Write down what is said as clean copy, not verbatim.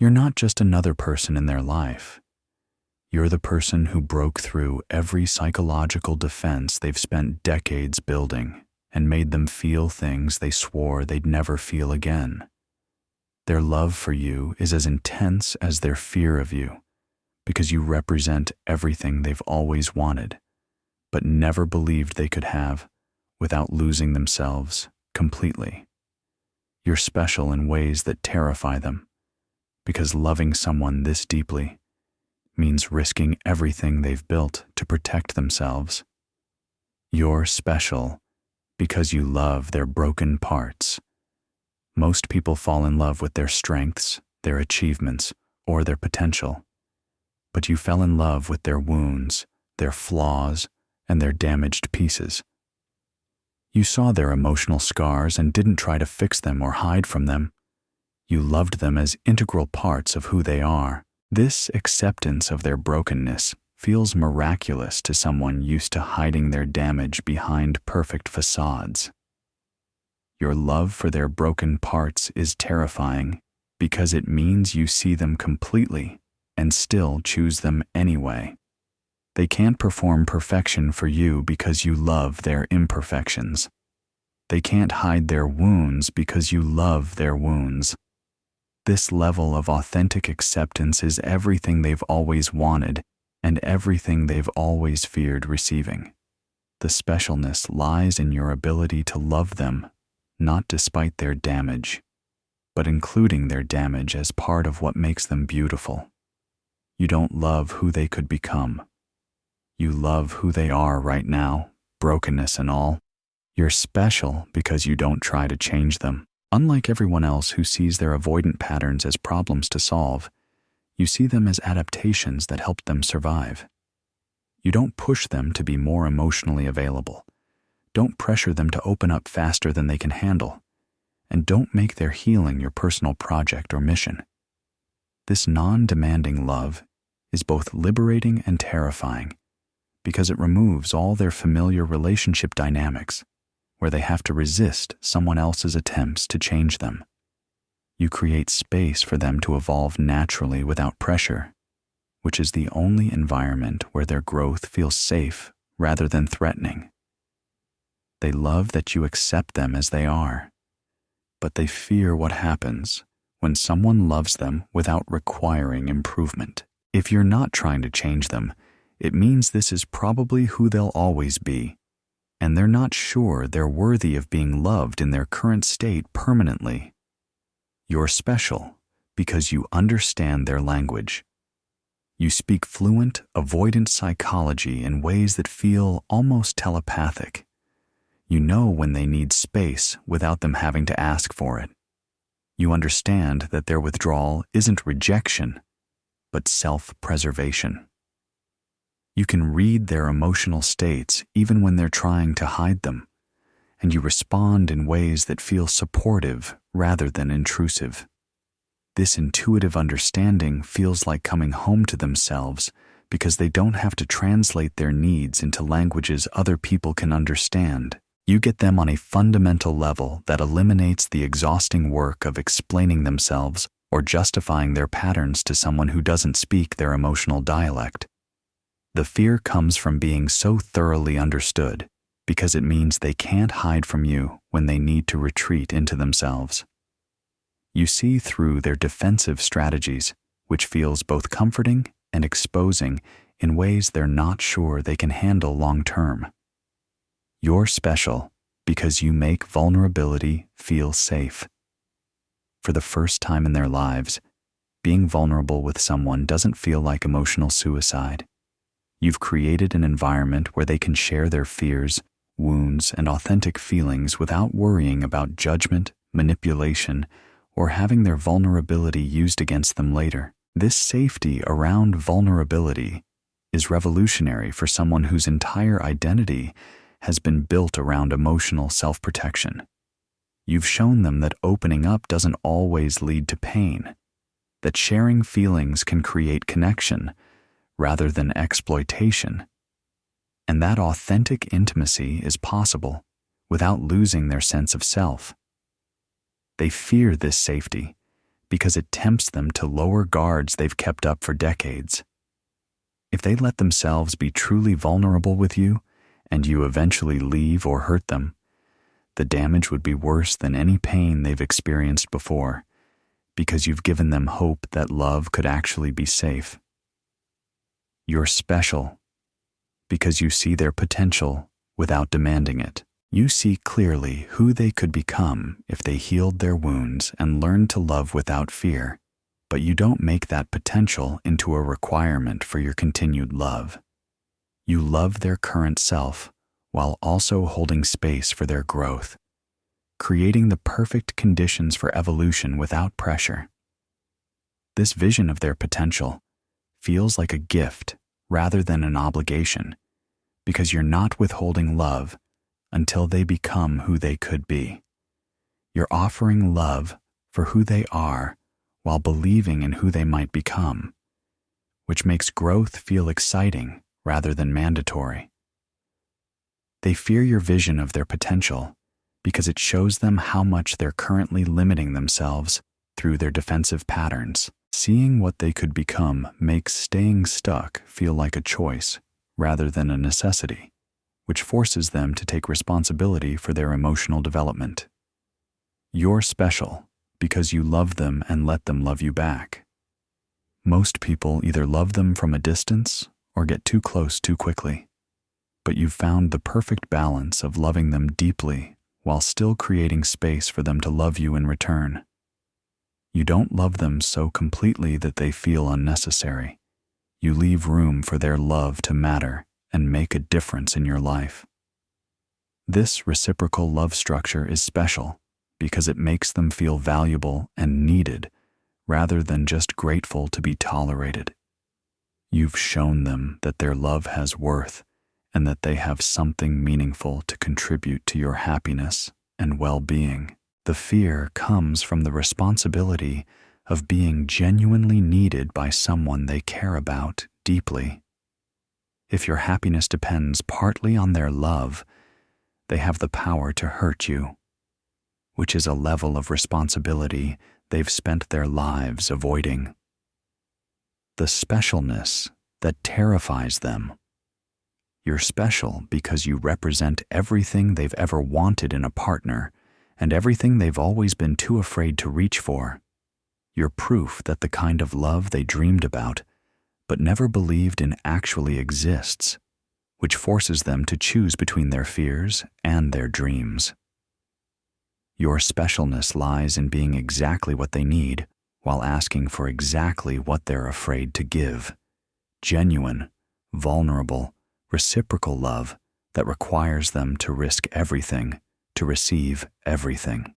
You're not just another person in their life. You're the person who broke through every psychological defense they've spent decades building and made them feel things they swore they'd never feel again. Their love for you is as intense as their fear of you, because you represent everything they've always wanted, but never believed they could have without losing themselves completely. You're special in ways that terrify them, because loving someone this deeply means risking everything they've built to protect themselves. You're special because you love their broken parts. Most people fall in love with their strengths, their achievements, or their potential. But you fell in love with their wounds, their flaws, and their damaged pieces. You saw their emotional scars and didn't try to fix them or hide from them. You loved them as integral parts of who they are. This acceptance of their brokenness feels miraculous to someone used to hiding their damage behind perfect facades. Your love for their broken parts is terrifying because it means you see them completely and still choose them anyway. They can't perform perfection for you because you love their imperfections. They can't hide their wounds because you love their wounds. This level of authentic acceptance is everything they've always wanted and everything they've always feared receiving. The specialness lies in your ability to love them, not despite their damage, but including their damage as part of what makes them beautiful. You don't love who they could become. You love who they are right now, brokenness and all. You're special because you don't try to change them. Unlike everyone else who sees their avoidant patterns as problems to solve, you see them as adaptations that helped them survive. You don't push them to be more emotionally available. Don't pressure them to open up faster than they can handle. And don't make their healing your personal project or mission. This non-demanding love is both liberating and terrifying because it removes all their familiar relationship dynamics where they have to resist someone else's attempts to change them. You create space for them to evolve naturally without pressure, which is the only environment where their growth feels safe rather than threatening. They love that you accept them as they are, but they fear what happens when someone loves them without requiring improvement. If you're not trying to change them, it means this is probably who they'll always be, and they're not sure they're worthy of being loved in their current state permanently. You're special because you understand their language. You speak fluent, avoidant psychology in ways that feel almost telepathic. You know when they need space without them having to ask for it. You understand that their withdrawal isn't rejection, but self-preservation. You can read their emotional states even when they're trying to hide them, and you respond in ways that feel supportive rather than intrusive. This intuitive understanding feels like coming home to themselves because they don't have to translate their needs into languages other people can understand. You get them on a fundamental level that eliminates the exhausting work of explaining themselves or justifying their patterns to someone who doesn't speak their emotional dialect. The fear comes from being so thoroughly understood because it means they can't hide from you when they need to retreat into themselves. You see through their defensive strategies, which feels both comforting and exposing in ways they're not sure they can handle long-term. You're special because you make vulnerability feel safe. For the first time in their lives, being vulnerable with someone doesn't feel like emotional suicide. You've created an environment where they can share their fears, wounds, and authentic feelings without worrying about judgment, manipulation, or having their vulnerability used against them later. This safety around vulnerability is revolutionary for someone whose entire identity has been built around emotional self-protection. You've shown them that opening up doesn't always lead to pain, that sharing feelings can create connection rather than exploitation, and that authentic intimacy is possible without losing their sense of self. They fear this safety because it tempts them to lower guards they've kept up for decades. If they let themselves be truly vulnerable with you, and you eventually leave or hurt them, the damage would be worse than any pain they've experienced before, because you've given them hope that love could actually be safe. You're special because you see their potential without demanding it. You see clearly who they could become if they healed their wounds and learned to love without fear, but you don't make that potential into a requirement for your continued love. You love their current self while also holding space for their growth, creating the perfect conditions for evolution without pressure. This vision of their potential feels like a gift rather than an obligation, because you're not withholding love until they become who they could be. You're offering love for who they are while believing in who they might become, which makes growth feel exciting rather than mandatory. They fear your vision of their potential because it shows them how much they're currently limiting themselves through their defensive patterns. Seeing what they could become makes staying stuck feel like a choice rather than a necessity, which forces them to take responsibility for their emotional development. You're special because you love them and let them love you back. Most people either love them from a distance or get too close too quickly, but you've found the perfect balance of loving them deeply while still creating space for them to love you in return. You don't love them so completely that they feel unnecessary. You leave room for their love to matter and make a difference in your life. This reciprocal love structure is special because it makes them feel valuable and needed rather than just grateful to be tolerated. You've shown them that their love has worth and that they have something meaningful to contribute to your happiness and well-being. The fear comes from the responsibility of being genuinely needed by someone they care about deeply. If your happiness depends partly on their love, they have the power to hurt you, which is a level of responsibility they've spent their lives avoiding. The specialness that terrifies them. You're special because you represent everything they've ever wanted in a partner and everything they've always been too afraid to reach for. You're proof that the kind of love they dreamed about but never believed in actually exists, which forces them to choose between their fears and their dreams. Your specialness lies in being exactly what they need while asking for exactly what they're afraid to give. Genuine, vulnerable, reciprocal love that requires them to risk everything to receive everything.